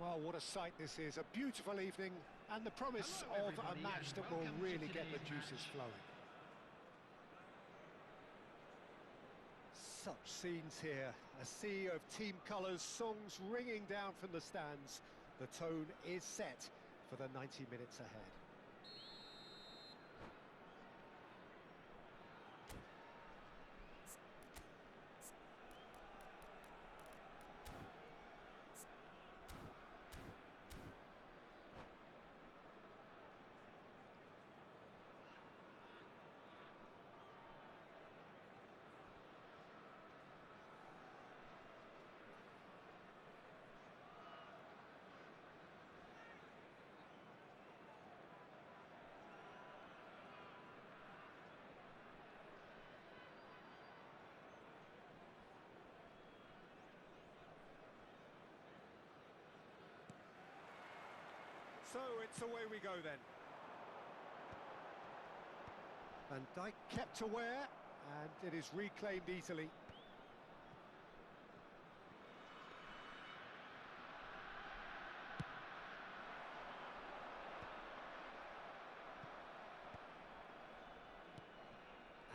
Well, what a sight this is. A beautiful evening and the promise of a match that will really get the juices flowing. Such scenes here. A sea of team colours, songs ringing down from the stands. The tone is set for the 90 minutes ahead. So it's away we go then. Van Dijk kept aware, and it is reclaimed easily.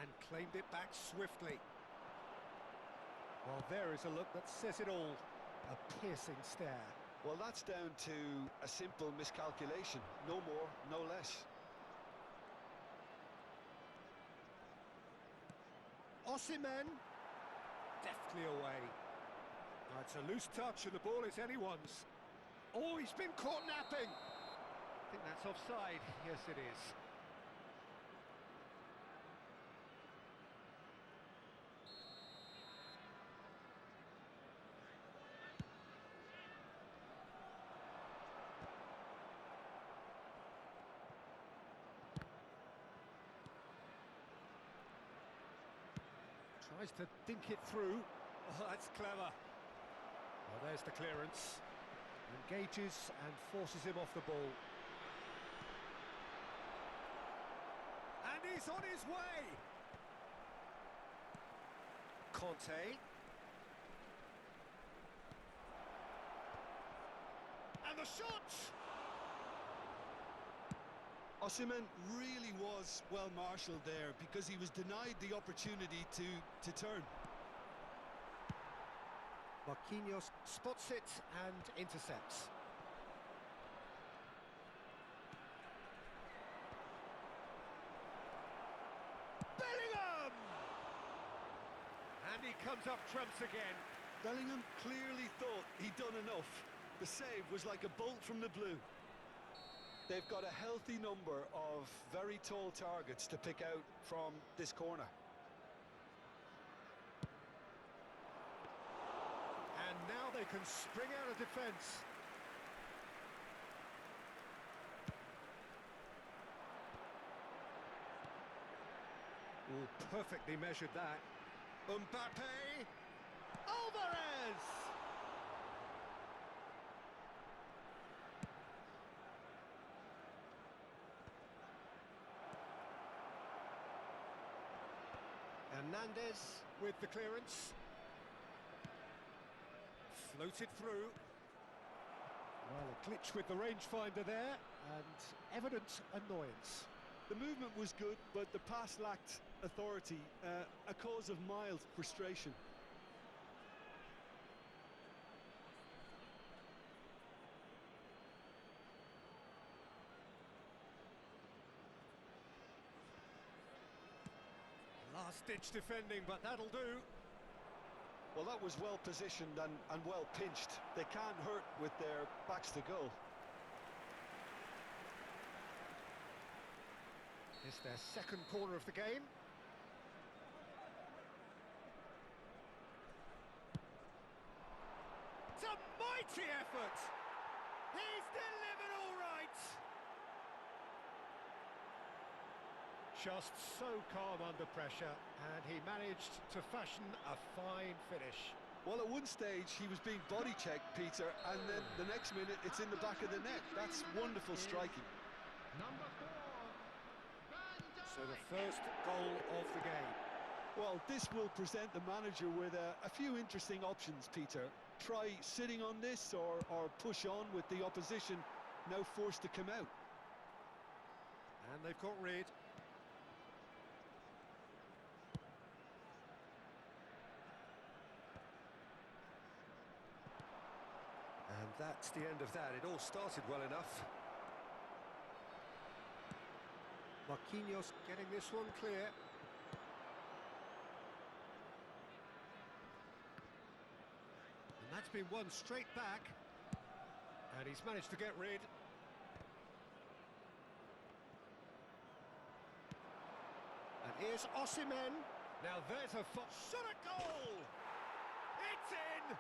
And claimed it back swiftly. Well, there is a look that says it all. A piercing stare. Well, that's down to a simple miscalculation. No more, no less. Osimhen, deftly away. Oh, it's a loose touch and the ball is anyone's. Oh, he's been caught napping. I think that's offside. Yes, it is. Tries to dink it through. Oh, that's clever. Well, there's the clearance. Engages and forces him off the ball. And he's on his way! Conte. And the shot! Osimhen really was well marshalled there because he was denied the opportunity to turn. Marquinhos spots it and intercepts. Bellingham! And he comes up trumps again. Bellingham clearly thought he'd done enough. The save was like a bolt from the blue. They've got a healthy number of very tall targets to pick out from this corner. And now they can spring out of defence. Oh, perfectly measured that. Mbappe! Alvarez! Hernandez with the clearance. Floated through. Well, a glitch with the rangefinder there, and evident annoyance. The movement was good, but the pass lacked authority, a cause of mild frustration. Last-ditch defending, but that'll do. Well, that was well positioned and well pinched. They can't hurt with their backs to goal. It's their second corner of the game. It's a mighty effort! He's delivered all right! Just so calm under pressure, and he managed to fashion a fine finish. Well, at one stage he was being body checked, Peter, and then the next minute it's in the back of the net. That's wonderful striking. So the first goal of the game. Well, Well, this will present the manager with a few interesting options, Peter. Try sitting on this or push on with the opposition now forced to come out. And they've got rid. And that's the end of that. It all started well enough. Marquinhos getting this one clear. And that's been won straight back. And he's managed to get rid. And here's Osimhen. Now there's a shot at goal! It's in!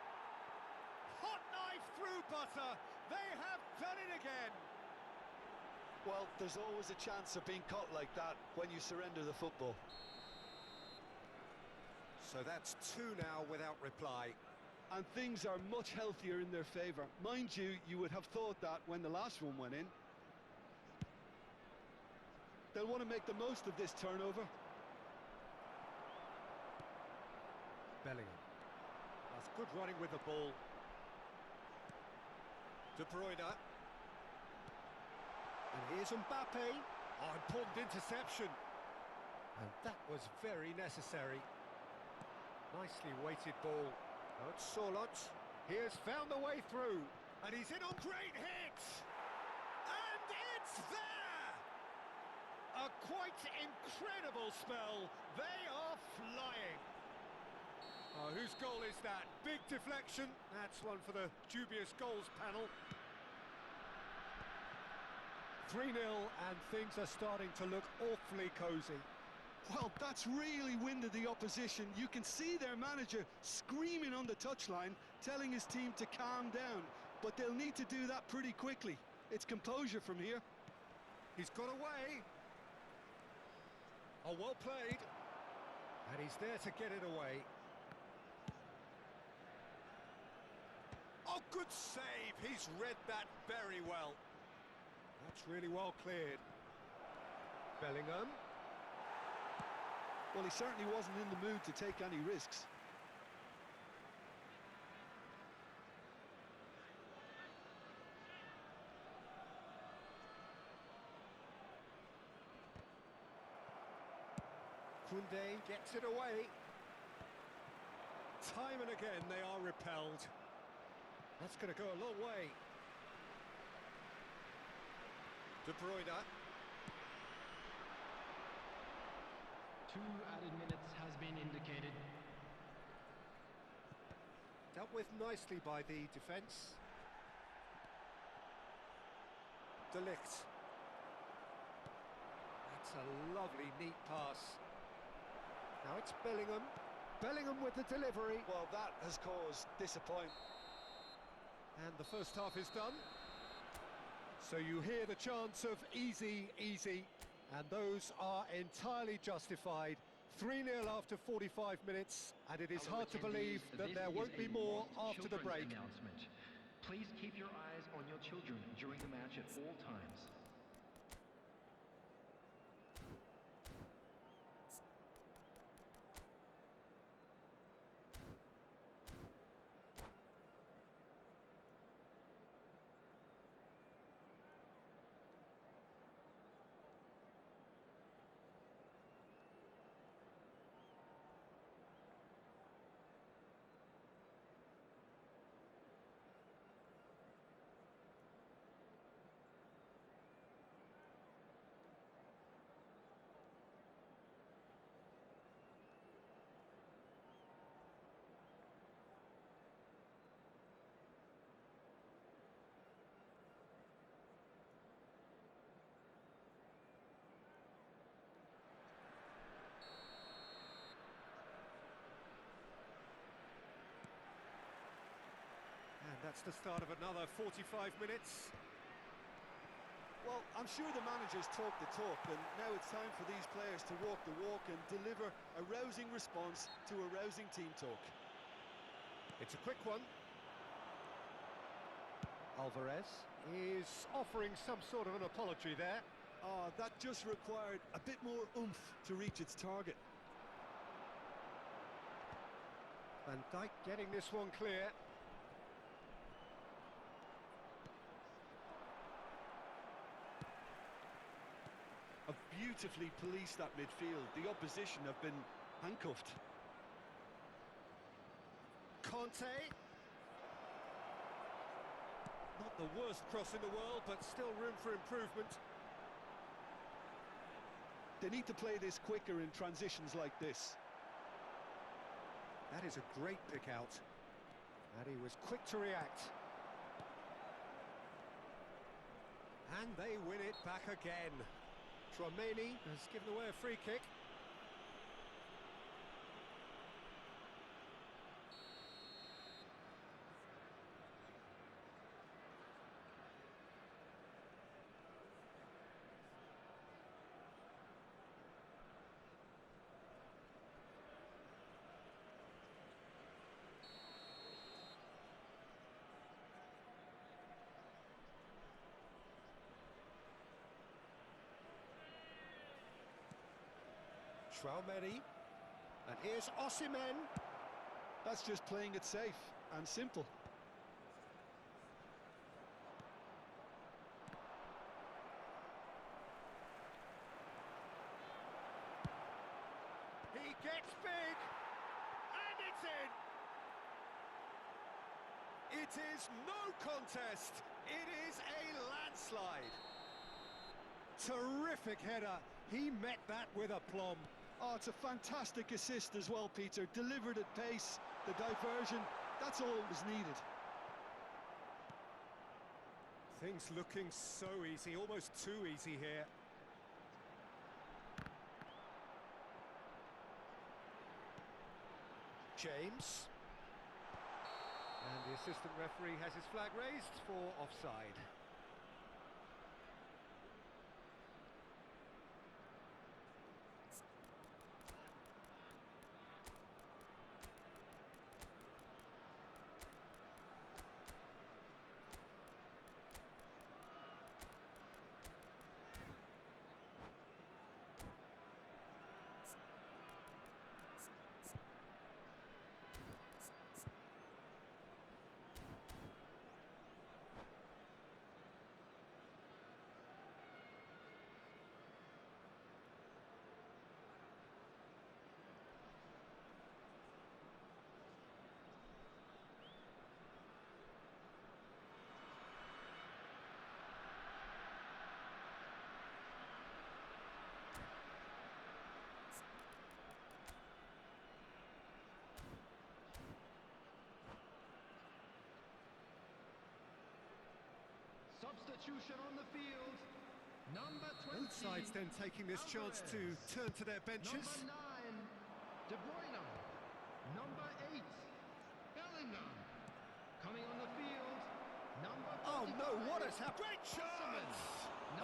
Hot knife through butter. They have done it again. Well, there's always a chance of being caught like that when you surrender the football. So that's two now without reply. And things are much healthier in their favour. Mind you, you would have thought that when the last one went in. They'll want to make the most of this turnover. Bellingham. That's good running with the ball. De Bruyne. And here's Mbappe. Oh, important interception. And that was very necessary. Nicely weighted ball. Now it's Solot. He has found the way through. And he's in on great hit. And it's there! A quite incredible spell. They are flying. Oh, whose goal is that? Big deflection. That's one for the dubious goals panel. 3-0 and things are starting to look awfully cosy. Well, that's really winded the opposition. You can see their manager screaming on the touchline, telling his team to calm down. But they'll need to do that pretty quickly. It's composure from here. He's got away. Oh, well played. And he's there to get it away. Oh, good save. He's read that very well. That's really well cleared. Bellingham. Well, he certainly wasn't in the mood to take any risks. Koundé gets it away. Time and again they are repelled. That's going to go a long way. De Bruyne. 2 added minutes has been indicated. Dealt with nicely by the defence. De Ligt. That's a lovely, neat pass. Now it's Bellingham. Bellingham with the delivery. Well, that has caused disappointment. And the first half is done. So you hear the chants of easy, easy. And those are entirely justified. 3-0 after 45 minutes, and it is hard to believe that there won't be more after the break. Please keep your eyes on your children during the match at all times. And that's the start of another 45 minutes. Well, I'm sure the manager's talked the talk, and now it's time for these players to walk the walk and deliver a rousing response to a rousing team talk. It's a quick one. Alvarez is offering some sort of an apology there. That just required a bit more oomph to reach its target. Van Dijk getting this one clear. Have beautifully policed that midfield. The opposition have been handcuffed. Conte. Not the worst cross in the world, but still room for improvement. They need to play this quicker in transitions like this. That is a great pick out. And he was quick to react. And they win it back again. Tchouaméni has given away a free kick. Tchouaméni, and here's Osimhen. That's just playing it safe and simple. He gets big, and it's in. It is no contest. It is a landslide. Terrific header. He met that with aplomb. Oh, it's a fantastic assist as well, Peter. Delivered at pace, the diversion, that's all that was needed. Things looking so easy, almost too easy here. James. And the assistant referee has his flag raised for offside. Substitution on the field. Number 20. Both sides then taking this chance to turn to their benches. Number 9, De Bruyne. Number 8, Bellingham. Coming on the field, number 45. Oh no, what has happened? Great chance!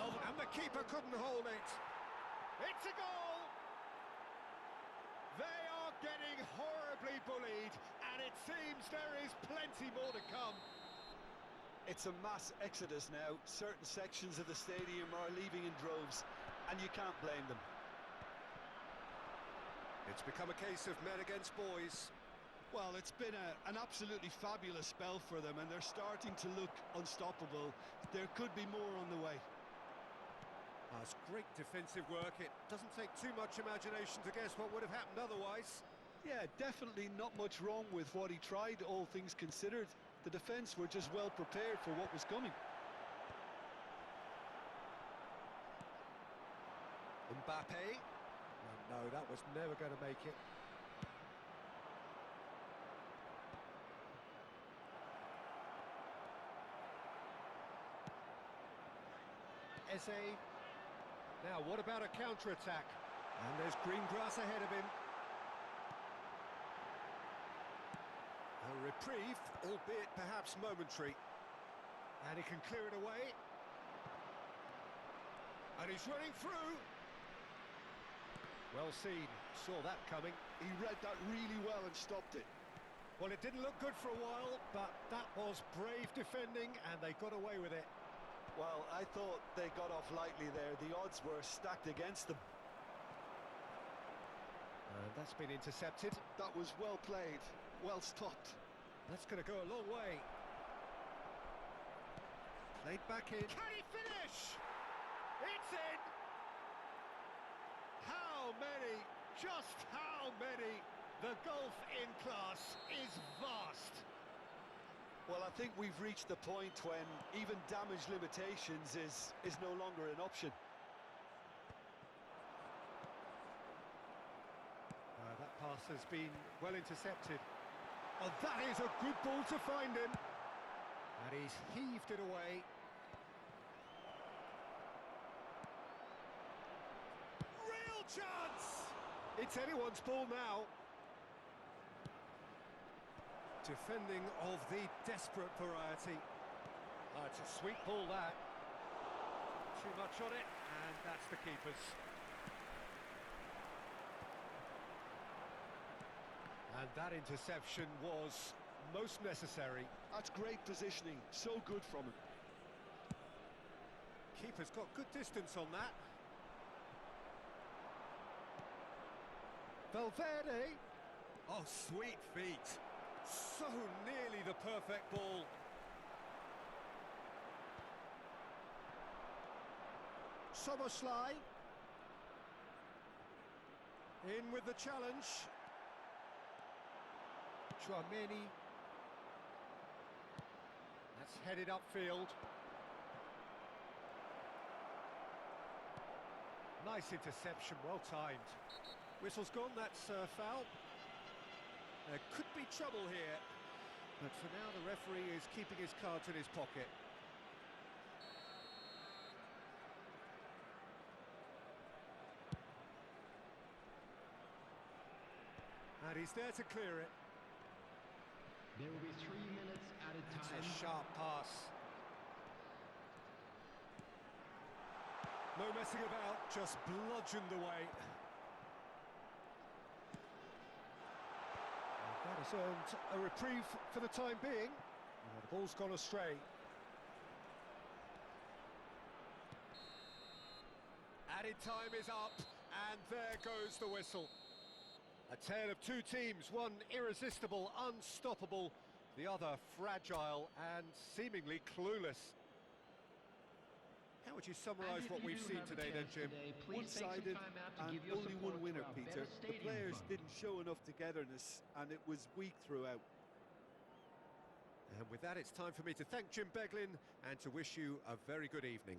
Oh, and the keeper couldn't hold it. It's a goal! They are getting horribly bullied, and it seems there is plenty more to come. It's a mass exodus now. Certain sections of the stadium are leaving in droves, and you can't blame them. It's become a case of men against boys. Well, it's been an absolutely fabulous spell for them, and they're starting to look unstoppable. There could be more on the way. That's great defensive work. It doesn't take too much imagination to guess what would have happened otherwise. Yeah, definitely not much wrong with what he tried, all things considered. The defence were just well prepared for what was coming. Mbappe. No, that was never going to make it. Eze. Now, what about a counter-attack? And there's green grass ahead of him. A reprieve, albeit perhaps momentary. And he can clear it away. And he's running through. Well seen, saw that coming. He read that really well and stopped it. Well, it didn't look good for a while, but that was brave defending, and they got away with it. Well, I thought they got off lightly there. The odds were stacked against them. And that's been intercepted. That was well played. well stopped. That's going to go a long way. Played back in. Can he finish? It's in! How many? Just how many? The gulf in class is vast. Well, I think we've reached the point when even damage limitations is no longer an option. That pass has been well intercepted. Oh, that is a good ball to find him. And he's heaved it away. Real chance! It's anyone's ball now. Defending of the desperate variety. It's a sweet ball, that. Too much on it, and that's the keeper's. And that interception was most necessary. That's great positioning, so good from him. Keeper's got good distance on that. Valverde. Oh, sweet feet. So nearly the perfect ball. Soboslai. In with the challenge. Chouameni. That's headed upfield. Nice interception, well timed. Whistle's gone, that's foul. There could be trouble here, but for now the referee is keeping his cards in his pocket. And he's there to clear it. There will be 3 minutes added It's time. a sharp pass. No messing about, just bludgeoned away. And that has earned a reprieve for the time being. The ball's gone astray. Added time is up, and there goes the whistle. A tale of two teams, one irresistible, unstoppable, the other fragile and seemingly clueless. How would you summarise what we've seen today then, Jim? One-sided and only one winner, Peter. The players didn't show enough togetherness and it was weak throughout. And with that, it's time for me to thank Jim Beglin and to wish you a very good evening.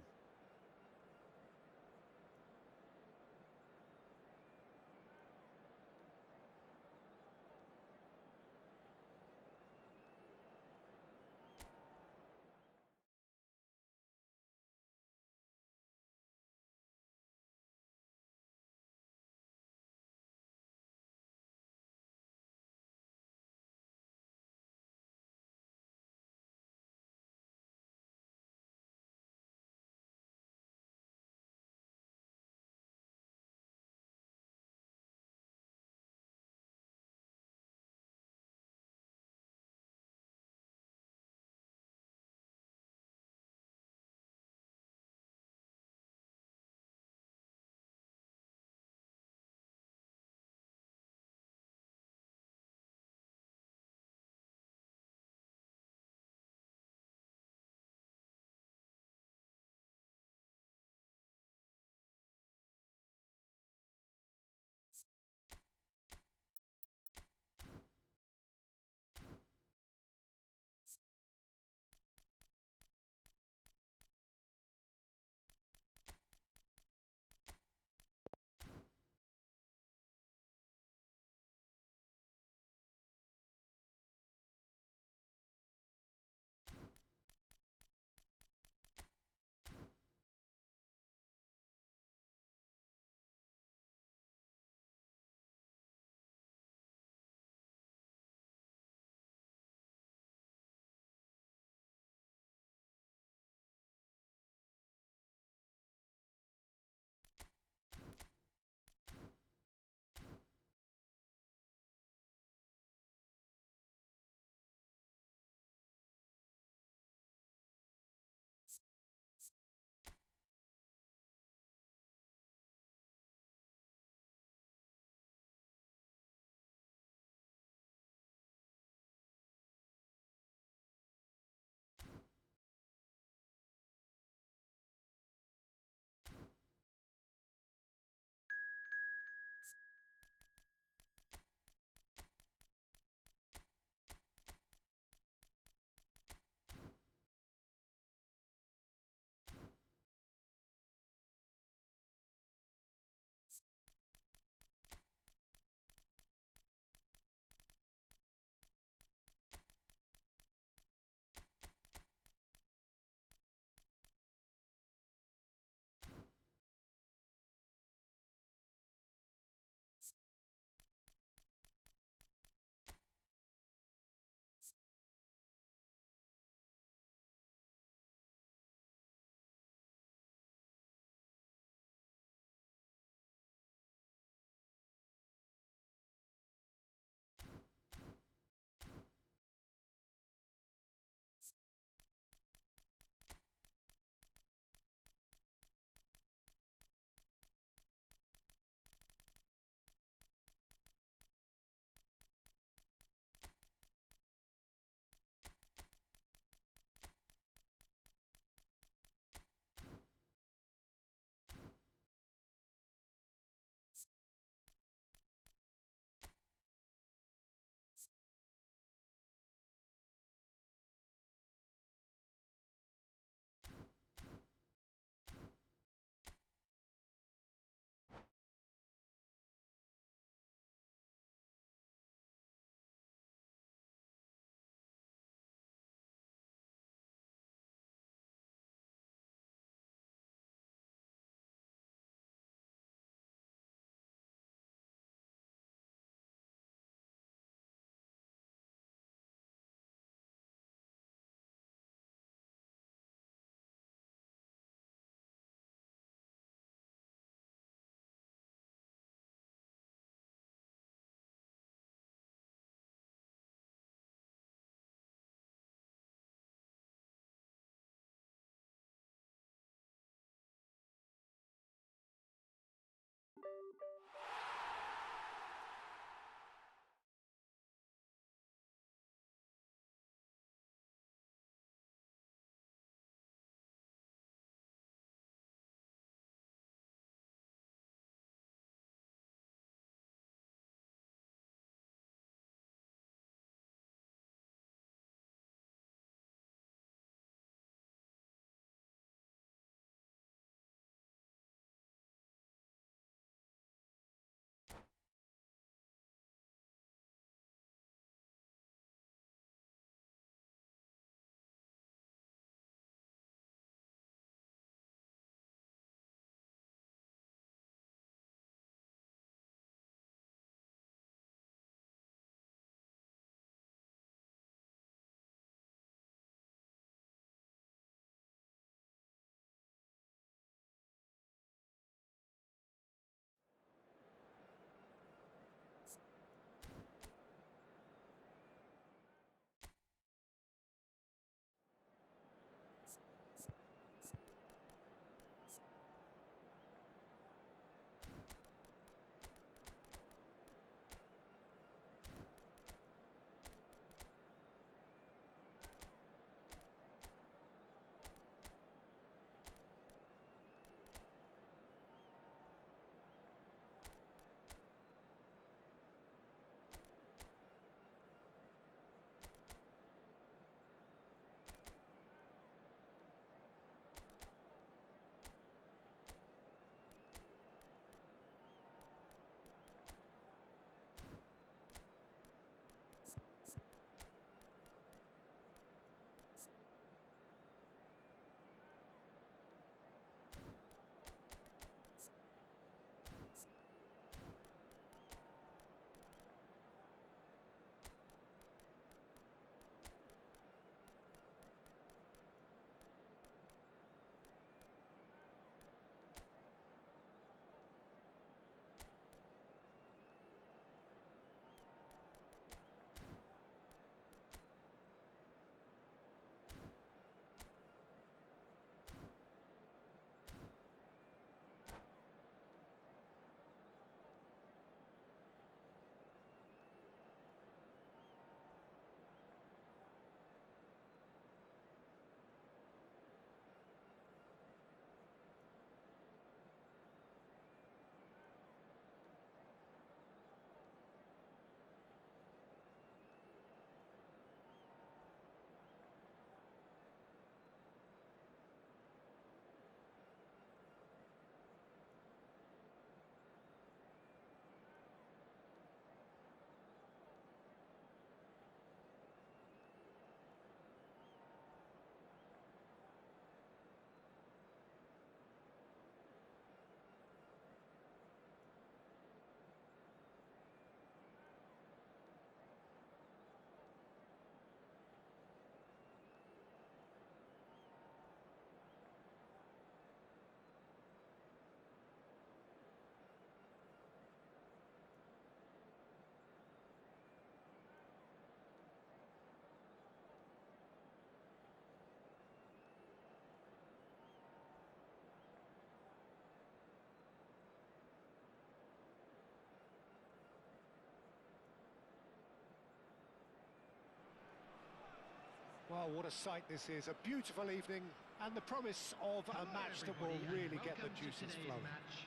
Well, what a sight this is. A beautiful evening and the promise of a Hello, match that will everybody, and really get the welcome to juices today's flowing. match.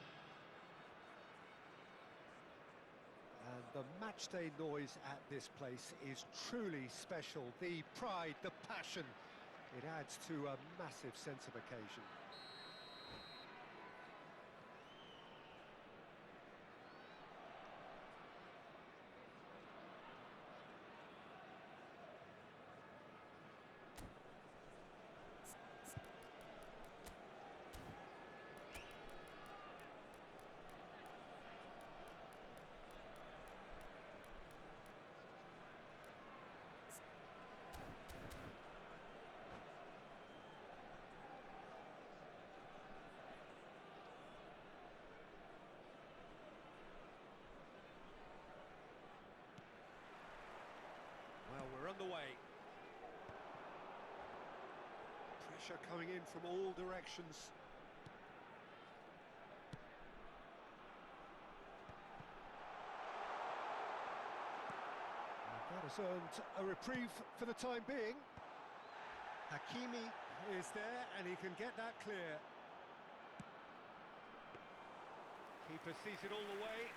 And the match day noise at this place is truly special. The pride, the passion, it adds to a massive sense of occasion. Well, we're underway. Pressure coming in from all directions. And that has earned a reprieve for the time being. Hakimi is there and he can get that clear. Keeper sees it all the way.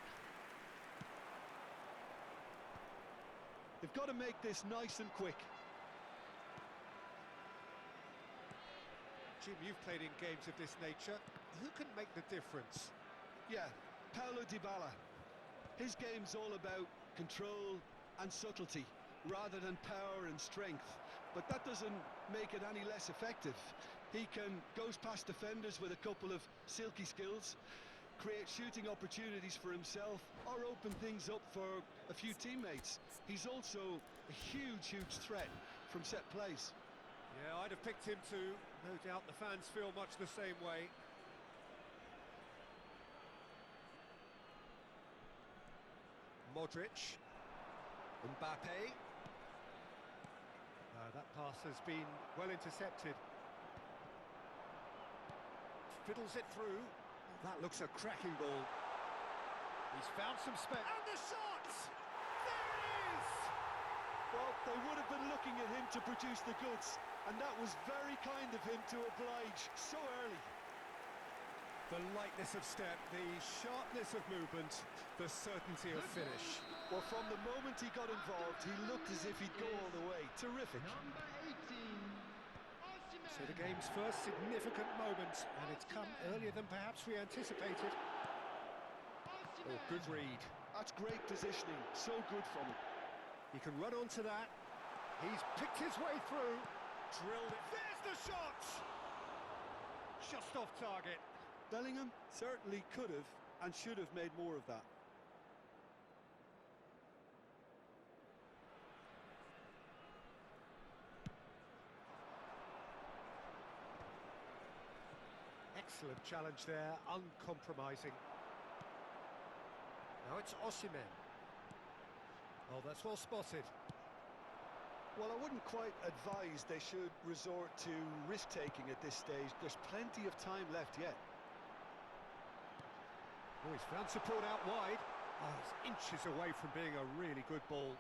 They've got to make this nice and quick. Jim, you've played in games of this nature. Who can make the difference? Yeah, Paulo Dybala. His game's all about control and subtlety, rather than power and strength. But that doesn't make it any less effective. He goes past defenders with a couple of silky skills, create shooting opportunities for himself, or open things up for a few teammates. He's also a huge threat from set plays. Yeah, I'd have picked him too. No doubt the fans feel much the same way. Modric. Mbappe. That pass has been well intercepted. Fiddles it through. That looks a cracking ball. He's found some space. And the shot! There it is! Well, they would have been looking at him to produce the goods, and that was very kind of him to oblige so early. The lightness of step, the sharpness of movement, the certainty of finish. Well, from the moment he got involved, he looked as if he'd go all the way. Terrific. Number 18, Osimhen. So the game's first significant moment, and it's come earlier than perhaps we anticipated. Oh, good read. That's great positioning. So good from him. He can run onto that. He's picked his way through. Drilled it. There's the shot! Just off target. Bellingham certainly could have and should have made more of that. Excellent challenge there, uncompromising. Now it's Osimhen. Oh, that's well spotted. Well, I wouldn't quite advise they should resort to risk-taking at this stage. There's plenty of time left yet. Oh, he's found support out wide. Oh, it's inches away from being a really good ball.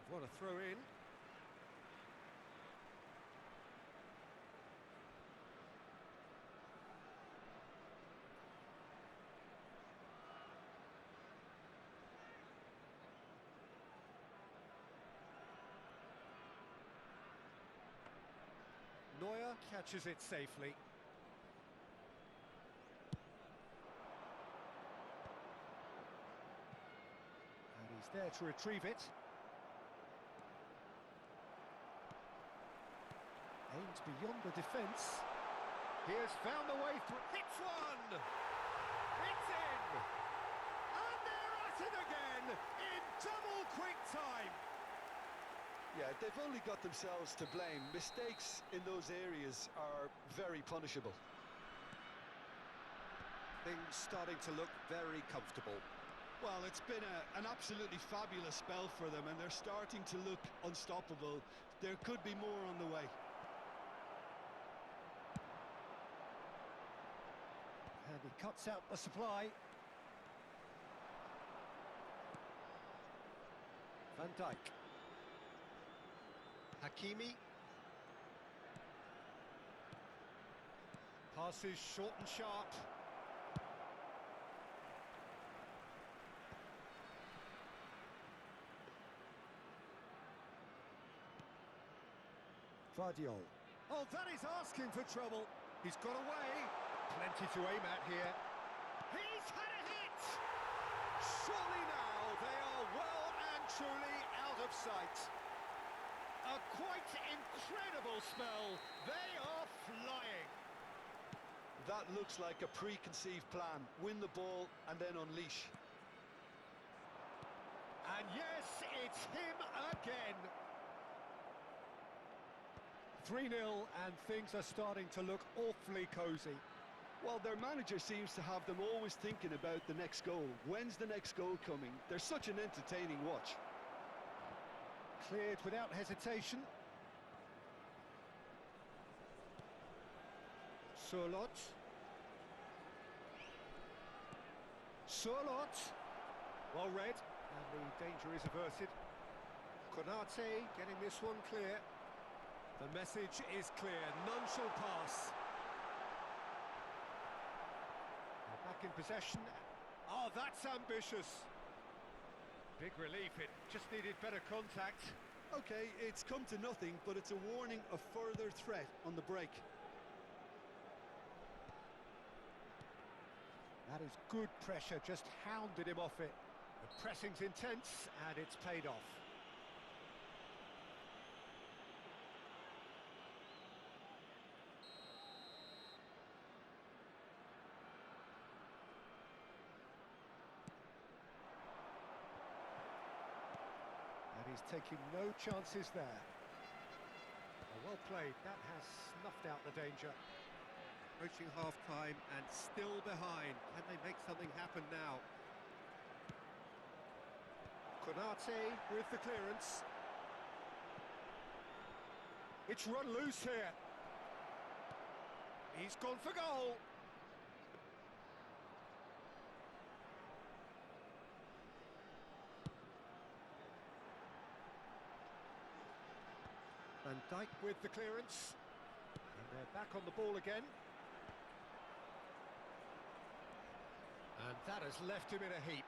What a throw in. Neuer catches it safely. And he's there to retrieve it. Aims beyond the defence. He has found the way through. Hits one! It's in! And they're at it again in double quick time. Yeah, they've only got themselves to blame. Mistakes in those areas are very punishable. Things starting to look very comfortable. Well, it's been an absolutely fabulous spell for them, and they're starting to look unstoppable. There could be more on the way. And he cuts out the supply. Van Dijk. Hakimi. Passes short and sharp. Guardiola. Oh, that is asking for trouble. He's got away. Plenty to aim at here. He's had a hit! Surely now they are well and truly out of sight. A quite incredible spell. They are flying. That looks like a preconceived plan. Win the ball and then unleash. And yes, it's him again. 3-0 and things are starting to look awfully cosy. Well, their manager seems to have them always thinking about the next goal. When's the next goal coming? They're such an entertaining watch. Cleared without hesitation. Surlot. Surlot. Well read, and the danger is averted. Konate getting this one clear. The message is clear, none shall pass. They're back in possession. Oh, that's ambitious. Big relief, it just needed better contact. Okay, it's come to nothing, but it's a warning of further threat on the break. That is good pressure, just hounded him off it. The pressing's intense, and it's paid off. And he's taking no chances there. Well played, that has snuffed out the danger. Approaching half-time and still behind. Can they make something happen now? Konate with the clearance. It's run loose here. He's gone for goal. Van Dijk with the clearance. And they're back on the ball again. And that has left him in a heap.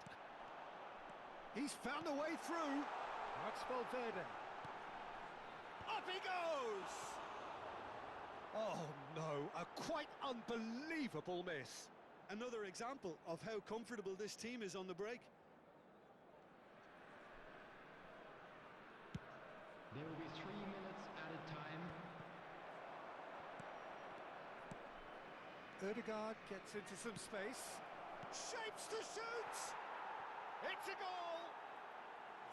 He's found a way through. That's Valverde. Up he goes! Oh no, a quite unbelievable miss. Another example of how comfortable this team is on the break. There will be 3 minutes added time. Ødegaard gets into some space. Shapes to shoot! It's a goal!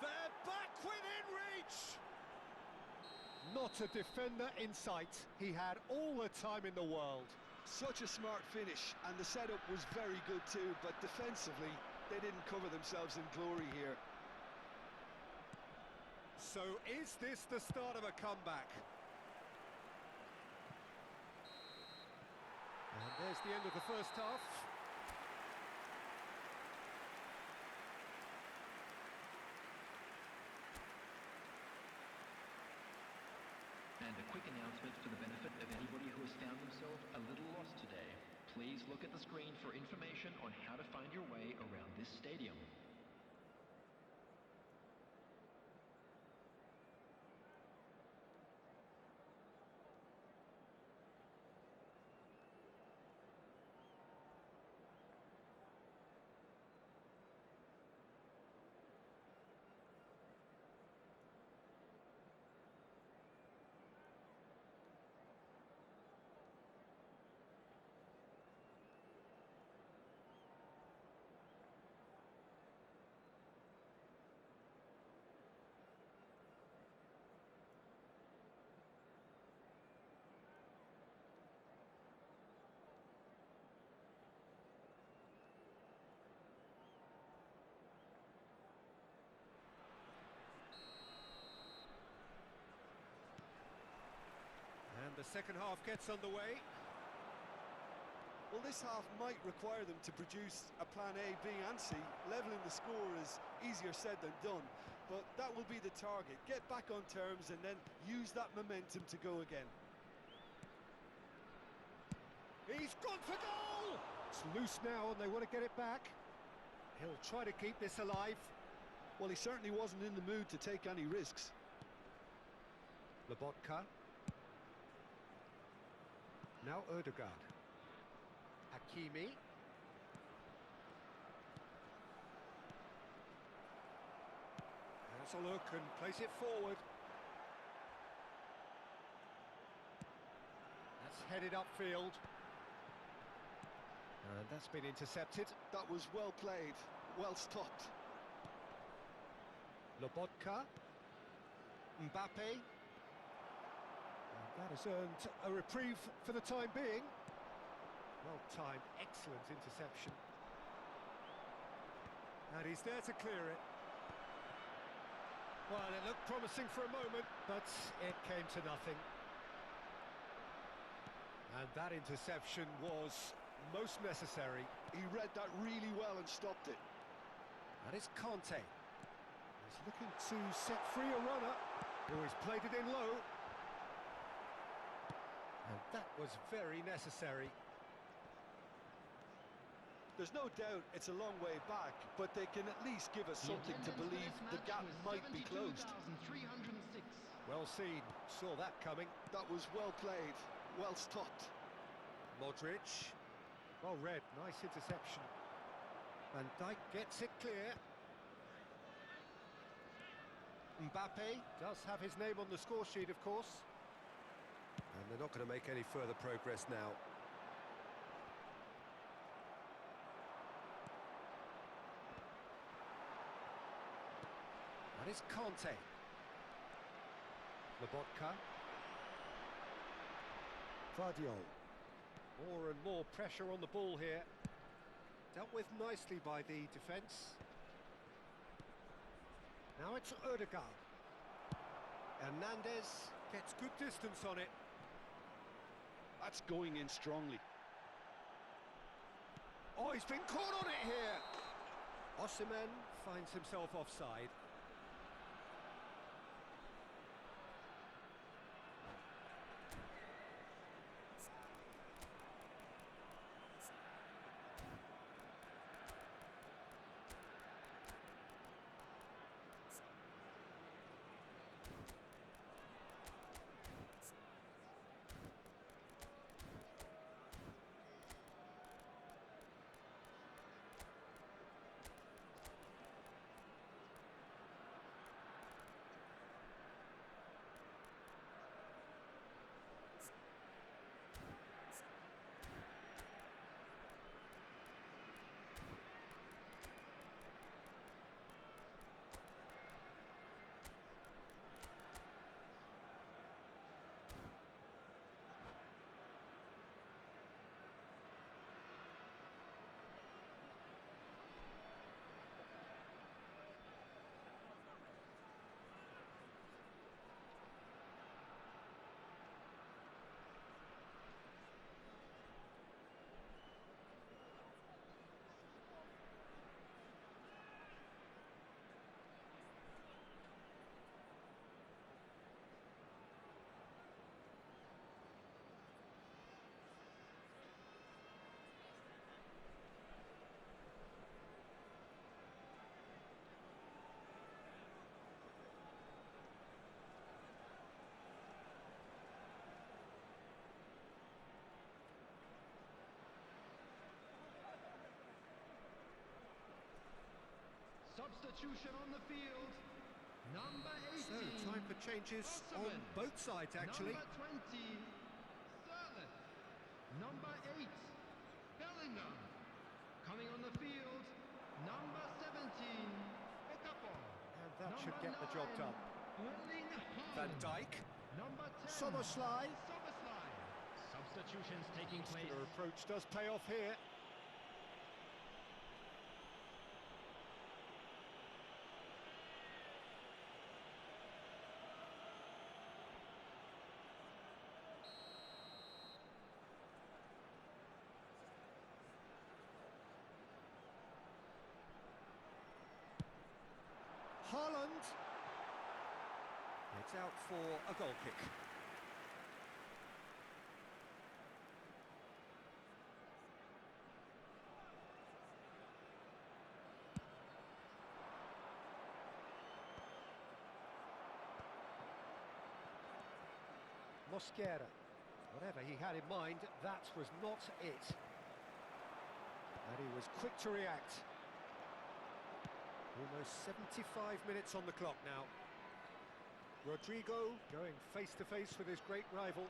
They're back within reach! Not a defender in sight. He had all the time in the world. Such a smart finish, and the setup was very good too, but defensively, they didn't cover themselves in glory here. So is this the start of a comeback? And there's the end of the first half. And a quick announcement for the benefit of anybody who has found themselves a little lost today. Please look at the screen for information on how to find your way around this stadium. And the second half gets underway. Well, this half might require them to produce a plan A, B and C. Levelling the score is easier said than done. but that will be the target. Get back on terms and then use that momentum to go again. He's gone for goal! It's loose now and they want to get it back. He'll try to keep this alive. Well, he certainly wasn't in the mood to take any risks. Lobotka. Now Ødegaard. Hakimi. Has a look and plays it forward. That's headed upfield. And that's been intercepted. That was well played, well stopped. Lobotka. Mbappe. And that has earned a reprieve for the time being. Well timed, excellent interception. And he's there to clear it. Well, it looked promising for a moment, but it came to nothing. And that interception was most necessary. He read that really well and stopped it. That is Conte. He's looking to set free a runner who has played it in low. And that was very necessary. There's no doubt it's a long way back, but they can at least give us something to believe the gap might be closed. Well seen, saw that coming. That was well played, well stopped. Modric, well read, nice interception. Van Dijk gets it clear. Mbappe does have his name on the score sheet, of course. And they're not going to make any further progress now. That is Conte. Lobotka. Vardiol. More and more pressure on the ball here. Dealt with nicely by the defence. Now it's Ødegaard. Hernandez gets good distance on it. That's going in strongly. Oh, he's been caught on it here. Osimhen finds himself offside. Substitution on the field. Number 18. So, time for changes on both sides, actually. Number 20, Sterling. Number 8, Bellingham. Coming on the field, number 17, Okafor. And that should get the job done. Van Dijk. Number 10, Szoboszlai. Szoboszlai. Substitutions taking place. Their approach does pay off here. Haaland. It's out for a goal kick. Mosquera. Whatever he had in mind, that was not it. And he was quick to react. Almost 75 minutes on the clock now. Rodrigo going face to face with his great rival.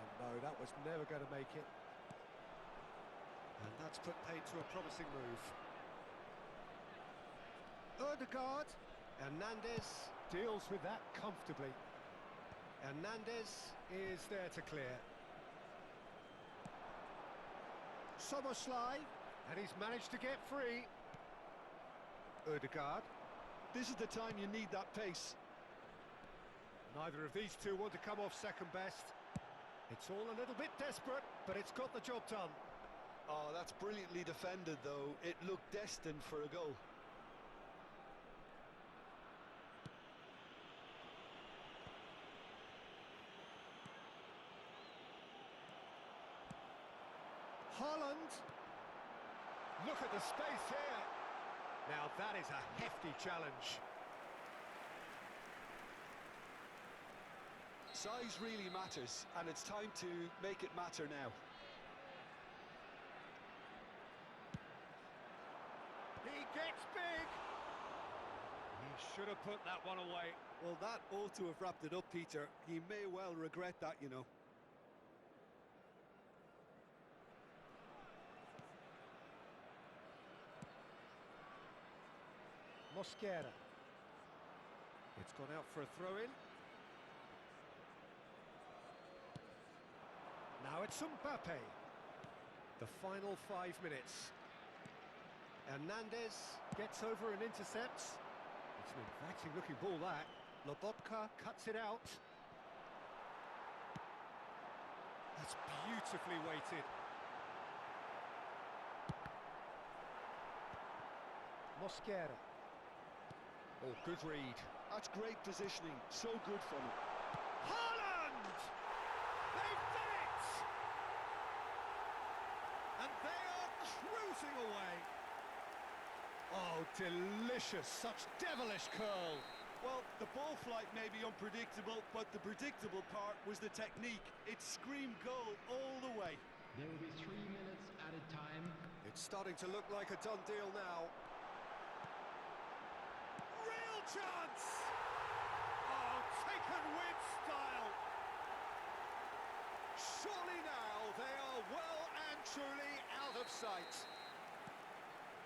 And no, that was never going to make it. And that's put paid to a promising move. Odegaard. Hernandez deals with that comfortably. Hernandez is there to clear. Soboslai, and he's managed to get free. Odegaard. This is the time you need that pace. Neither of these two want to come off second best. It's all a little bit desperate, but it's got the job done. Oh, that's brilliantly defended, though. It looked destined for a goal. Haaland. Look at the space here. Now that is a hefty challenge. Size really matters, and it's time to make it matter now. He gets big. He should have put that one away. Well, that ought to have wrapped it up, Peter. He may well regret that, you know. Mosquera. It's gone out for a throw-in. Now it's Mbappe. The final 5 minutes. Hernandez gets over and intercepts. It's an inviting looking ball, that. Lobotka cuts it out. That's beautifully weighted. Mosquera. Oh, good read. That's great positioning. So good from him. Haaland! They've done it! And they are cruising away. Oh, delicious. Such devilish curl. Well, the ball flight may be unpredictable, but the predictable part was the technique. It screamed goal all the way. There will be 3 minutes added time. It's starting to look like a done deal now. Real chance! Oh, taken with style. Surely now they are well and truly out of sight.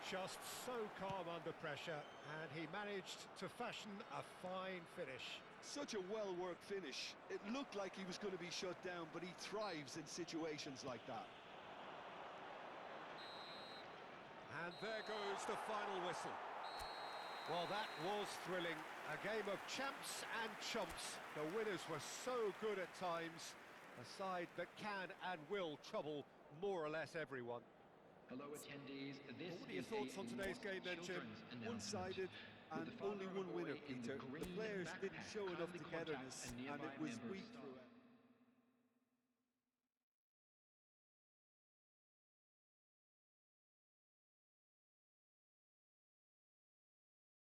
Just so calm under pressure, and he managed to fashion a fine finish. Such a well-worked finish. It looked like he was going to be shut down, but he thrives in situations like that. And there goes the final whistle. Well, that was thrilling. A game of champs and chumps. The winners were so good at times. A side that can and will trouble more or less everyone. Hello attendees, this What are your is thoughts a on today's game then, Jim? children's announcement. One-sided and With the only father one of a winner, boy in Peter. the The green players didn't backpack show enough kindly togetherness, contact a and nearby it was member of weak staff. through.